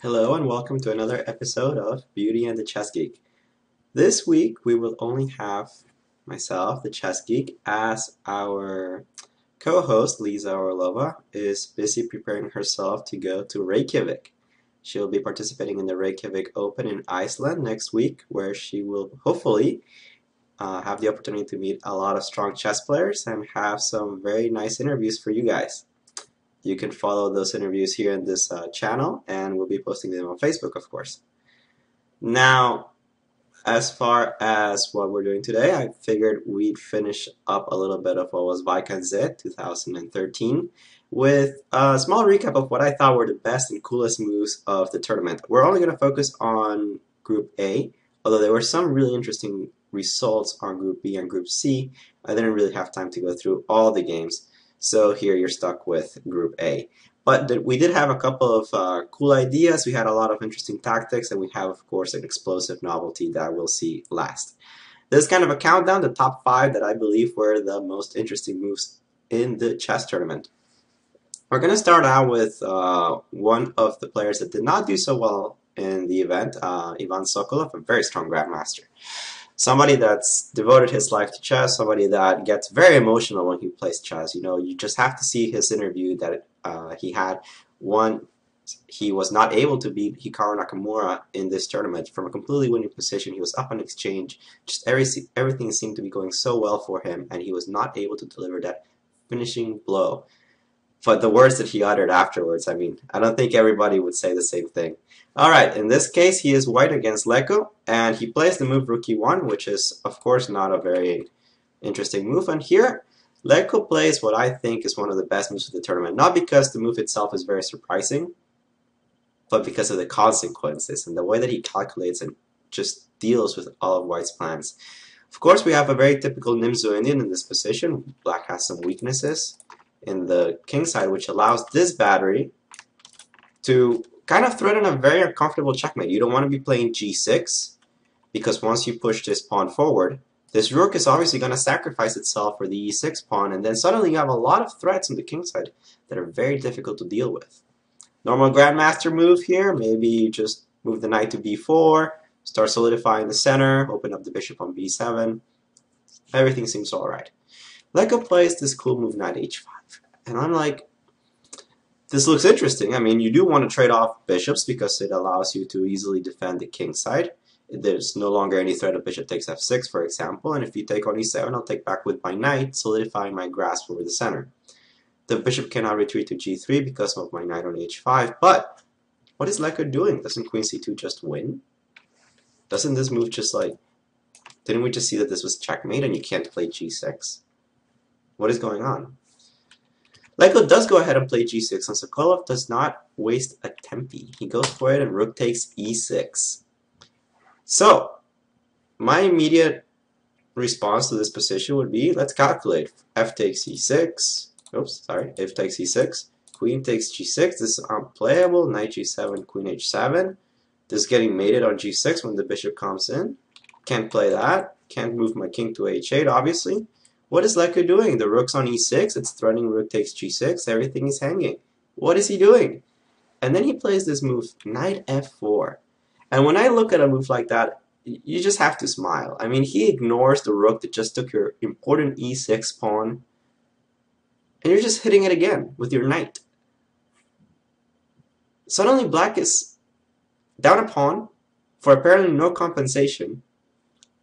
Hello and welcome to another episode of Beauty and the Chess Geek. This week we will only have myself, the Chess Geek, as our co-host Lisa Orlova is busy preparing herself to go to Reykjavik. She'll be participating in the Reykjavik Open in Iceland next week, where she will hopefully have the opportunity to meet a lot of strong chess players and have some very nice interviews for you guys. You can follow those interviews here in this channel, and we'll be posting them on Facebook, of course. Now, as far as what we're doing today, I figured we'd finish up a little bit of what was Wijk Aan Zee 2013 with a small recap of what I thought were the best and coolest moves of the tournament. We're only going to focus on Group A, although there were some really interesting results on Group B and Group C. I didn't really have time to go through all the games. So here you're stuck with Group A. But we did have a couple of cool ideas. We had a lot of interesting tactics, and we have, of course, an explosive novelty that we'll see last. This is kind of a countdown, the top 5 that I believe were the most interesting moves in the chess tournament. We're going to start out with one of the players that did not do so well in the event, Ivan Sokolov, a very strong grandmaster. Somebody that's devoted his life to chess, somebody that gets very emotional when he plays chess. You know, you just have to see his interview that he had. One, he was not able to beat Hikaru Nakamura in this tournament from a completely winning position. He was up on exchange. Just everything seemed to be going so well for him, and he was not able to deliver that finishing blow. But the words that he uttered afterwards, I mean, I don't think everybody would say the same thing. Alright, in this case, he is white against Leko, and he plays the move Rook E1, which is, of course, not a very interesting move. And here, Leko plays what I think is one of the best moves of the tournament. Not because the move itself is very surprising, but because of the consequences and the way that he calculates and just deals with all of White's plans. Of course, we have a very typical Nimzo Indian in this position. Black has some weaknesses in the king side, which allows this battery to kind of threaten a very uncomfortable checkmate. You don't want to be playing g6, because once you push this pawn forward, this rook is obviously going to sacrifice itself for the e6 pawn, and then suddenly you have a lot of threats on the king side that are very difficult to deal with. Normal grandmaster move here, maybe you just move the knight to b4, start solidifying the center, open up the bishop on b7. Everything seems alright. Leko plays this cool move knight h5, and I'm like, this looks interesting. I mean, you do want to trade off bishops because it allows you to easily defend the king side. There's no longer any threat of bishop takes f6, for example, and if you take on e7, I'll take back with my knight, solidifying my grasp over the center. The bishop cannot retreat to g3 because of my knight on h5, but what is Leko doing? Doesn't queen c2 just win? Doesn't this move just like... Didn't we just see that this was checkmate and you can't play g6? What is going on? Leko does go ahead and play g6, and Sokolov does not waste a tempi. He goes for it and rook takes e6. So, my immediate response to this position would be, let's calculate. F takes e6. Oops, sorry. F takes e6. Queen takes g6. This is unplayable. Knight g7, queen h7. This is getting mated on g6 when the bishop comes in. Can't play that. Can't move my king to h8, obviously. What is Leko doing? The rook's on e6, it's threatening rook takes g6, everything is hanging. What is he doing? And then he plays this move, knight f4. And when I look at a move like that, you just have to smile. I mean, he ignores the rook that just took your important e6 pawn, and you're just hitting it again with your knight. Suddenly black is down a pawn for apparently no compensation.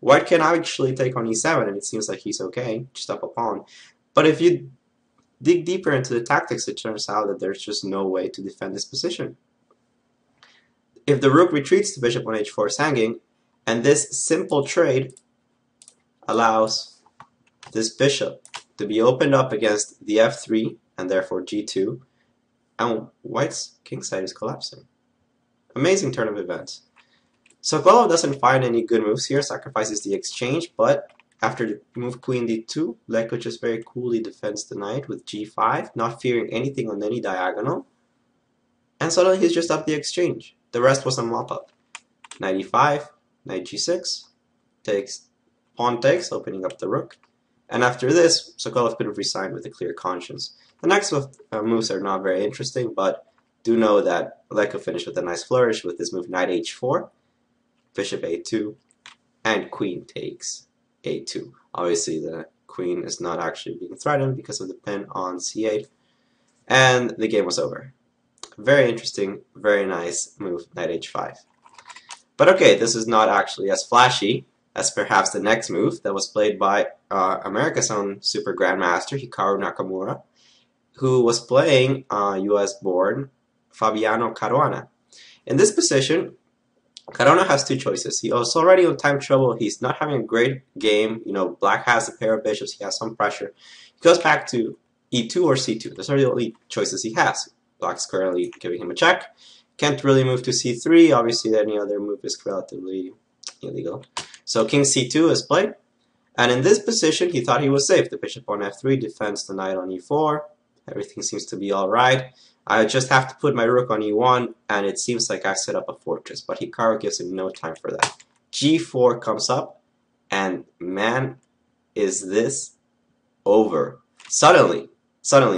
White can actually take on e7, and it seems like he's okay, just up a pawn. But if you dig deeper into the tactics, it turns out that there's just no way to defend this position. If the rook retreats, the bishop on h4 is hanging, and this simple trade allows this bishop to be opened up against the f3, and therefore g2, and White's king side is collapsing. Amazing turn of events. Sokolov doesn't find any good moves here, sacrifices the exchange, but after the move queen d2, Leko just very coolly defends the knight with g5, not fearing anything on any diagonal, and suddenly he's just up the exchange. The rest was a mop-up. Knight e5, knight g6, takes, pawn takes, opening up the rook, and after this, Sokolov could have resigned with a clear conscience. The next moves are not very interesting, but do know that Black could finish with a nice flourish with this move knight h4, bishop a2, and queen takes a2. Obviously, the queen is not actually being threatened because of the pin on c8, and the game was over. Very interesting, very nice move, knight h5. But okay, this is not actually as flashy as perhaps the next move that was played by America's own Super Grandmaster, Hikaru Nakamura, who was playing US-born Fabiano Caruana. In this position, Caruana has two choices. He was already in time trouble. He's not having a great game. You know, Black has a pair of bishops. He has some pressure. He goes back to e2 or c2. Those are the only choices he has. Black's currently giving him a check. Can't really move to c3. Obviously, any other move is relatively illegal. So king c2 is played. And in this position, he thought he was safe. The bishop on f3 defends the knight on e4. Everything seems to be all right. I just have to put my rook on e1, and it seems like I've set up a fortress. But Hikaru gives him no time for that. g4 comes up, and man, is this over. Suddenly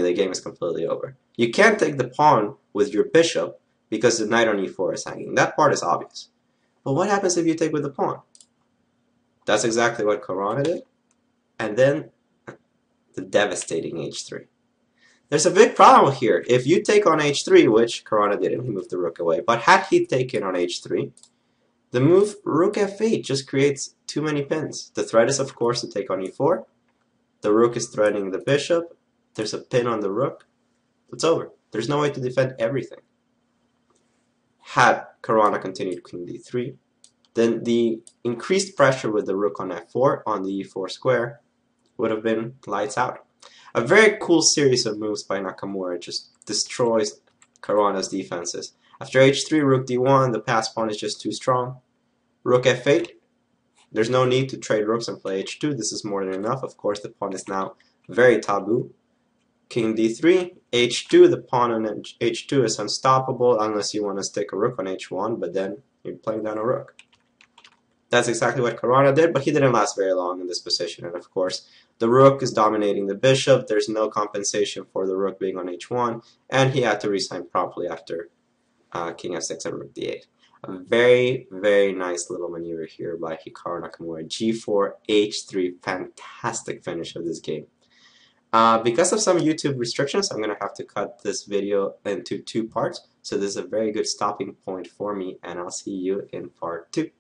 the game is completely over. You can't take the pawn with your bishop because the knight on e4 is hanging. That part is obvious. But what happens if you take with the pawn? That's exactly what Caruana did. And then the devastating h3. There's a big problem here. If you take on h3, which Caruana didn't, he moved the rook away, but had he taken on h3, the move rook f8 just creates too many pins. The threat is, of course, to take on e4. The rook is threatening the bishop. There's a pin on the rook. It's over. There's no way to defend everything. Had Caruana continued queen d3, then the increased pressure with the rook on f4 on the e4 square would have been lights out. A very cool series of moves by Nakamura just destroys Caruana's defenses. After h3, rook d1, the pass pawn is just too strong. Rook f8, there's no need to trade rooks and play h2. This is more than enough. Of course, the pawn is now very taboo. King d3, h2, the pawn on h2 is unstoppable unless you want to stick a rook on h1, but then you're playing down a rook. That's exactly what Caruana did, but he didn't last very long in this position. And of course, the rook is dominating the bishop. There's no compensation for the rook being on h1, and he had to resign promptly after king f6 and rook d8. A very, very nice little maneuver here by Hikaru Nakamura. g4, h3, fantastic finish of this game. Because of some YouTube restrictions, I'm going to have to cut this video into two parts. So this is a very good stopping point for me, and I'll see you in part 2.